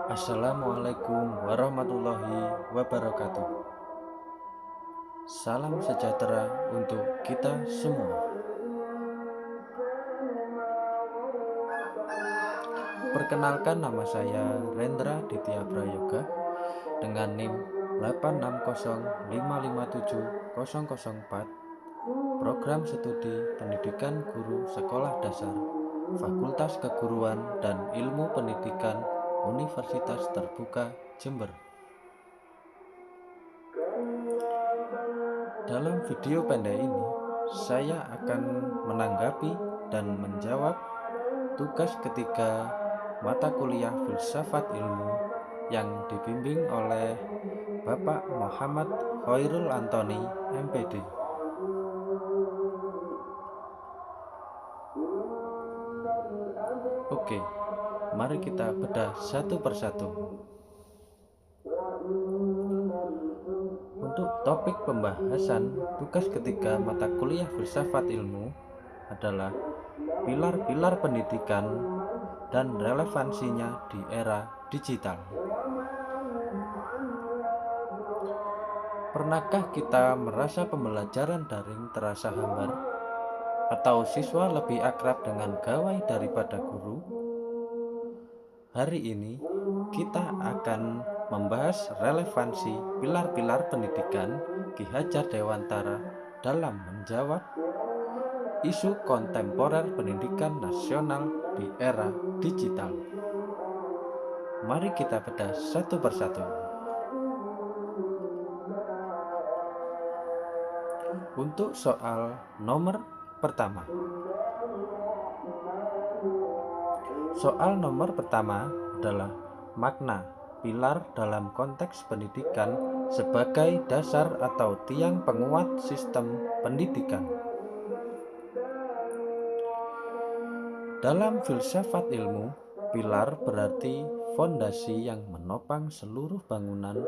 Assalamualaikum warahmatullahi wabarakatuh. Salam sejahtera untuk kita semua. Perkenalkan, nama saya Rendra Ditya Prayoga dengan NIM 860557004, Program Studi Pendidikan Guru Sekolah Dasar, Fakultas Keguruan dan Ilmu Pendidikan Universitas Terbuka Jember. Dalam video pendek ini, saya akan menanggapi dan menjawab tugas ketiga mata kuliah Filsafat Ilmu yang dibimbing oleh Bapak Muhammad Khairul Antoni, MPD. Oke, mari kita bedah satu persatu. Untuk topik pembahasan tugas ketiga mata kuliah Filsafat Ilmu adalah pilar-pilar pendidikan dan relevansinya di era digital. Pernahkah kita merasa pembelajaran daring terasa hambar, atau siswa lebih akrab dengan gawai daripada guru? Hari ini kita akan membahas relevansi pilar-pilar pendidikan Ki Hajar Dewantara dalam menjawab isu kontemporer pendidikan nasional di era digital. Mari kita bedah satu persatu. Untuk soal nomor pertama. Soal nomor pertama adalah makna pilar dalam konteks pendidikan sebagai dasar atau tiang penguat sistem pendidikan. Dalam filsafat ilmu, pilar berarti fondasi yang menopang seluruh bangunan.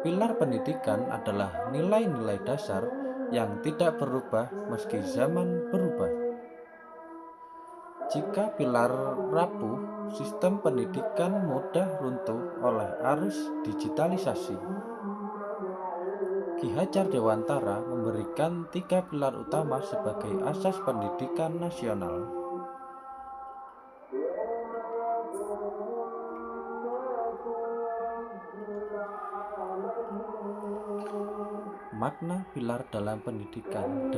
Pilar pendidikan adalah nilai-nilai dasar yang tidak berubah meski zaman berubah. Jika pilar rapuh, sistem pendidikan mudah runtuh oleh arus digitalisasi. Ki Hajar Dewantara memberikan 3 pilar utama sebagai asas pendidikan nasional. Makna pilar dalam pendidikan,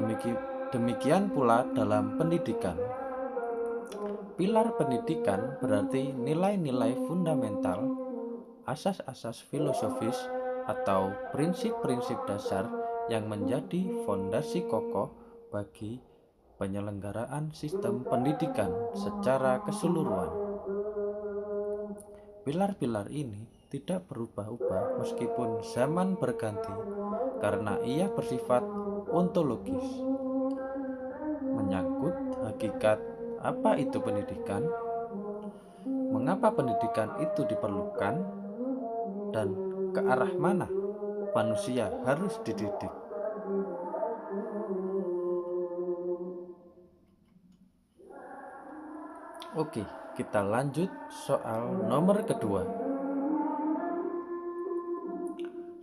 demikian pula dalam pendidikan. Pilar pendidikan berarti nilai-nilai fundamental, asas-asas filosofis atau prinsip-prinsip dasar yang menjadi fondasi kokoh bagi penyelenggaraan sistem pendidikan secara keseluruhan. Pilar-pilar ini tidak berubah-ubah meskipun zaman berganti karena ia bersifat ontologis, menyangkut hakikat apa itu pendidikan, mengapa pendidikan itu diperlukan, dan ke arah mana manusia harus dididik. Oke, kita lanjut soal nomor kedua.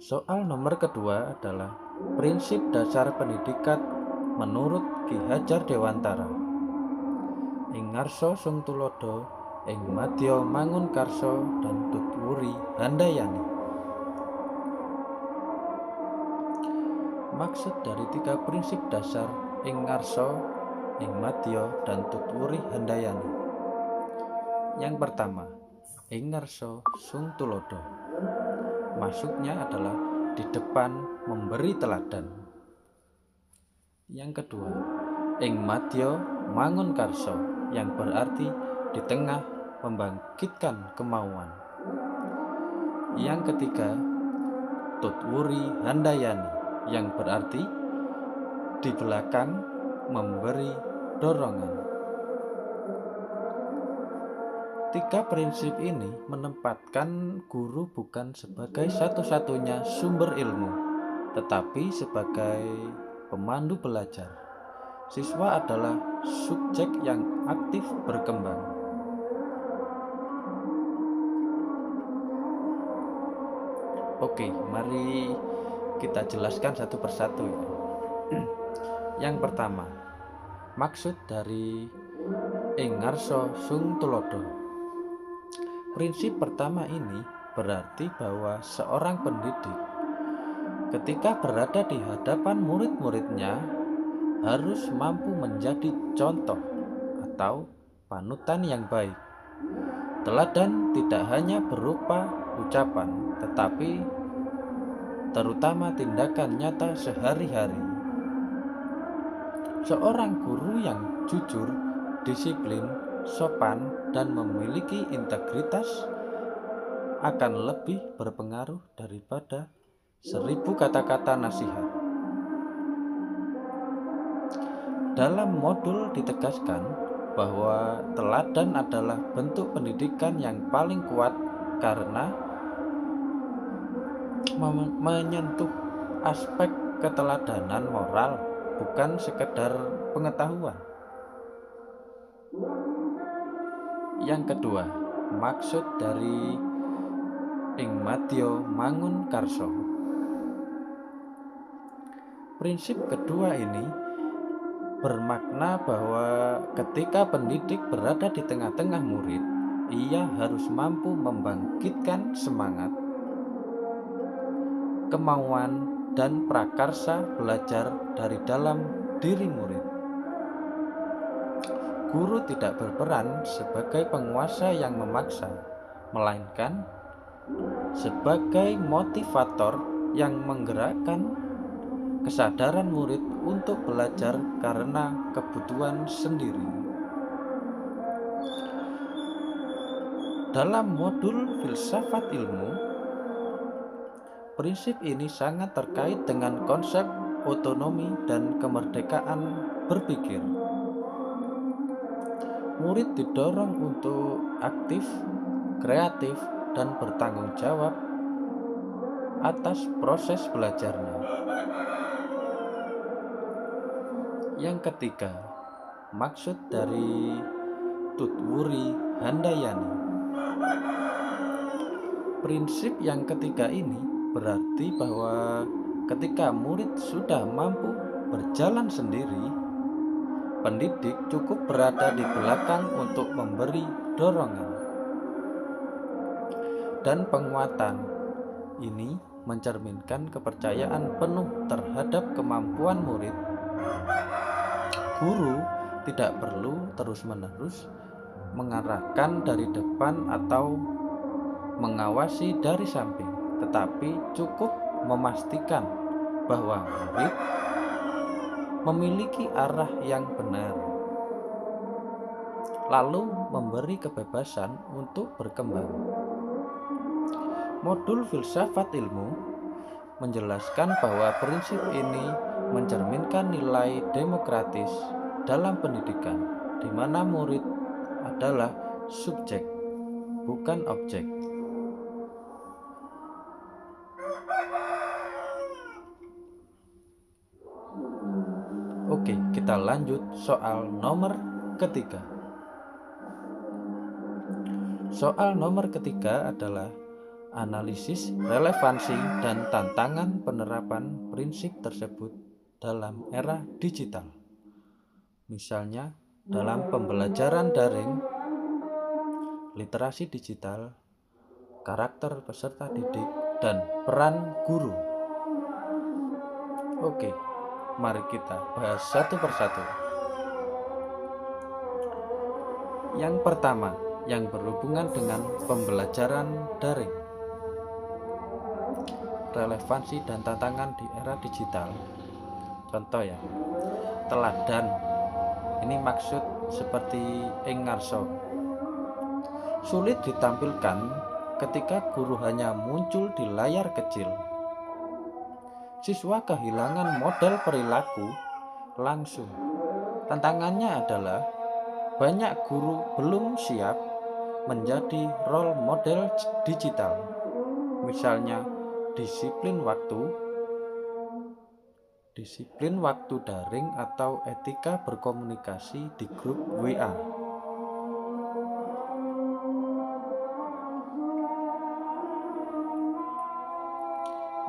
Soal nomor kedua adalah prinsip dasar pendidikan menurut Ki Hajar Dewantara. Ing ngarsa sung tulodo, ing madya mangun karsa dan tutwuri handayani. Maksud dari 3 prinsip dasar ing ngarsa, ing madya dan tutwuri handayani. Yang pertama, ing ngarsa sung tulodo. Maksudnya adalah di depan memberi teladan. Yang kedua, ing madya mangun karso, yang berarti di tengah membangkitkan kemauan. Yang ketiga, tutwuri handayani, yang berarti di belakang memberi dorongan. 3 prinsip ini menempatkan guru bukan sebagai satu-satunya sumber ilmu, tetapi sebagai pemandu belajar. Siswa adalah subjek yang aktif berkembang. Oke, mari kita jelaskan satu persatu ya. Yang pertama, maksud dari ing ngarsa sung tulodo. Prinsip pertama ini berarti bahwa seorang pendidik ketika berada di hadapan murid-muridnya harus mampu menjadi contoh atau panutan yang baik. Teladan tidak hanya berupa ucapan, tetapi terutama tindakan nyata sehari-hari. Seorang guru yang jujur, disiplin, sopan, dan memiliki integritas akan lebih berpengaruh daripada 1000 kata-kata nasihat. Dalam modul ditegaskan bahwa teladan adalah bentuk pendidikan yang paling kuat karena menyentuh aspek keteladanan moral, bukan sekedar pengetahuan. Yang kedua, maksud dari ing madya mangun karso. Prinsip kedua ini bermakna bahwa ketika pendidik berada di tengah-tengah murid, ia harus mampu membangkitkan semangat, kemauan, dan prakarsa belajar dari dalam diri murid. Guru tidak berperan sebagai penguasa yang memaksa, melainkan sebagai motivator yang menggerakkan kesadaran murid untuk belajar karena kebutuhan sendiri. Dalam modul filsafat ilmu, prinsip ini sangat terkait dengan konsep otonomi dan kemerdekaan berpikir. Murid didorong untuk aktif, kreatif, dan bertanggung jawab atas proses belajarnya. Yang ketiga, maksud dari Tutwuri Handayani. Prinsip yang ketiga ini berarti bahwa ketika murid sudah mampu berjalan sendiri, pendidik cukup berada di belakang untuk memberi dorongan dan penguatan. Ini mencerminkan kepercayaan penuh terhadap kemampuan murid. Guru tidak perlu terus-menerus mengarahkan dari depan atau mengawasi dari samping, tetapi cukup memastikan bahwa murid memiliki arah yang benar, lalu memberi kebebasan untuk berkembang. Modul filsafat ilmu menjelaskan bahwa prinsip ini mencerminkan nilai demokratis dalam pendidikan, di mana murid adalah subjek, bukan objek. Oke, kita lanjut soal nomor ketiga. Soal nomor ketiga adalah analisis relevansi dan tantangan penerapan prinsip tersebut dalam era digital. Misalnya dalam pembelajaran daring, literasi digital, karakter peserta didik, dan peran guru. Oke, mari kita bahas satu persatu. Yang pertama, yang berhubungan dengan pembelajaran daring. Relevansi dan tantangan di era digital. Contoh ya, teladan. Ini maksud seperti ing ngarsa. Sulit ditampilkan ketika guru hanya muncul di layar kecil. Siswa kehilangan model perilaku langsung. Tantangannya adalah banyak guru belum siap menjadi role model digital. Misalnya disiplin waktu daring atau etika berkomunikasi di grup WA.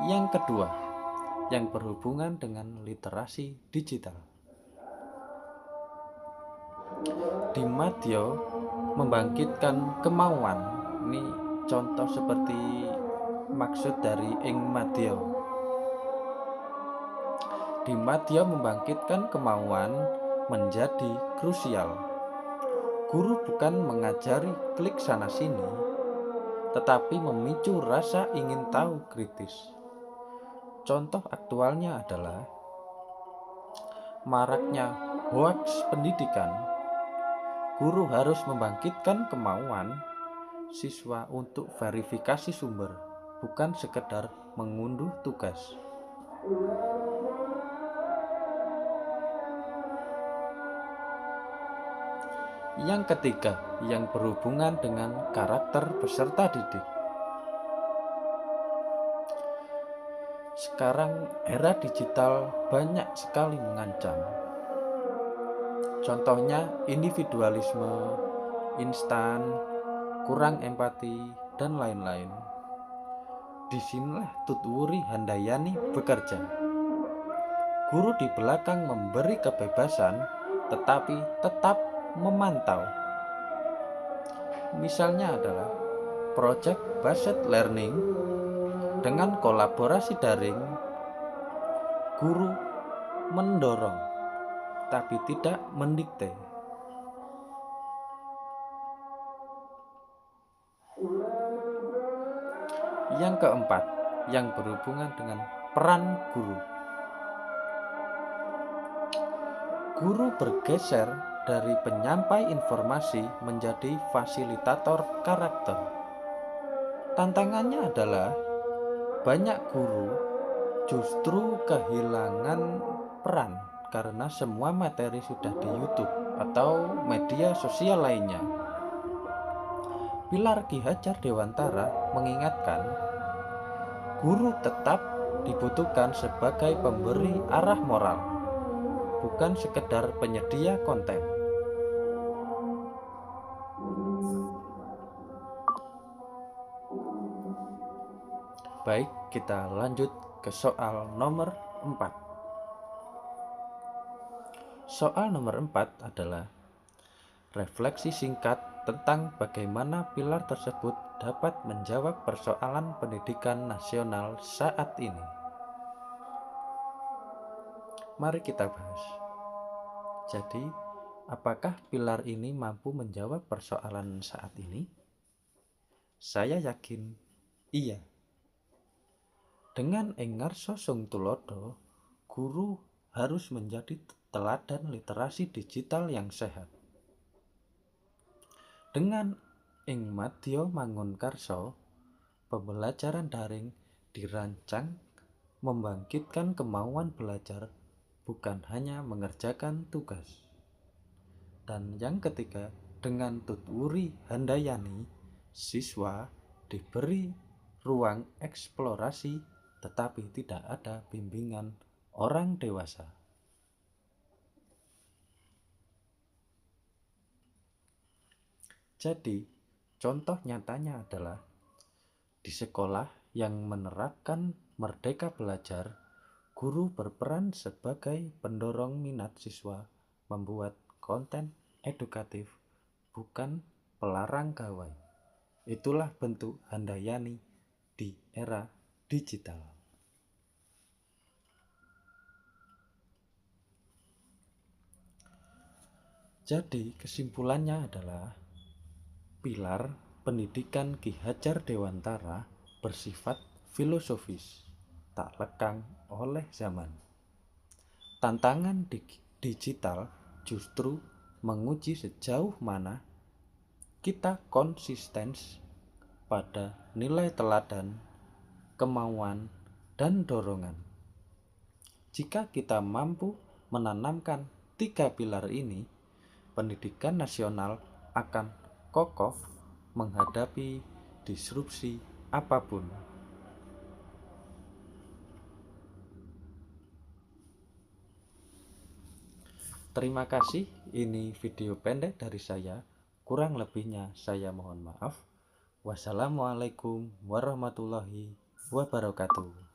Yang kedua, yang berhubungan dengan literasi digital. Di Madya membangkitkan kemauan. Ini contoh seperti maksud dari ing Madya. Di Madya membangkitkan kemauan menjadi krusial. Guru bukan mengajari klik sana sini, tetapi memicu rasa ingin tahu kritis. Contoh aktualnya adalah maraknya hoaks pendidikan. Guru harus membangkitkan kemauan siswa untuk verifikasi sumber, bukan sekedar mengunduh tugas. Yang ketiga, yang berhubungan dengan karakter peserta didik. Sekarang era digital banyak sekali mengancam. Contohnya individualisme, instan, kurang empati, dan lain-lain. Disinilah Tutwuri Handayani bekerja. Guru di belakang memberi kebebasan, tetapi tetap memantau. Misalnya adalah project based learning dengan kolaborasi daring. Guru mendorong tapi tidak mendikte. Yang keempat, yang berhubungan dengan peran guru. Guru bergeser dari penyampai informasi menjadi fasilitator karakter. Tantangannya adalah banyak guru justru kehilangan peran karena semua materi sudah di YouTube atau media sosial lainnya. Pilar Ki Hajar Dewantara mengingatkan, guru tetap dibutuhkan sebagai pemberi arah moral, bukan sekedar penyedia konten. Baik, kita lanjut ke soal nomor 4. Soal nomor 4 adalah refleksi singkat tentang bagaimana pilar tersebut dapat menjawab persoalan pendidikan nasional saat ini. Mari kita bahas. Jadi, apakah pilar ini mampu menjawab persoalan saat ini? Saya yakin iya. Dengan Engarso Sungtulodo, guru harus menjadi teladan literasi digital yang sehat. Dengan Ing Madya Mangunkarso, pembelajaran daring dirancang membangkitkan kemauan belajar, bukan hanya mengerjakan tugas. Dan yang ketiga, dengan Tutwuri Handayani, siswa diberi ruang eksplorasi tetapi tidak ada bimbingan orang dewasa. Jadi, contoh nyatanya adalah di sekolah yang menerapkan merdeka belajar, guru berperan sebagai pendorong minat siswa membuat konten edukatif, bukan pelarang gawai. Itulah bentuk Handayani di era digital. Jadi, kesimpulannya adalah pilar pendidikan Ki Hajar Dewantara bersifat filosofis, tak lekang oleh zaman. Tantangan digital justru menguji sejauh mana kita konsisten pada nilai teladan, kemauan, dan dorongan. Jika kita mampu menanamkan 3 pilar ini, pendidikan nasional akan kokoh menghadapi disrupsi apapun. Terima kasih, ini video pendek dari saya. Kurang lebihnya saya mohon maaf. Wassalamualaikum warahmatullahi wabarakatuh.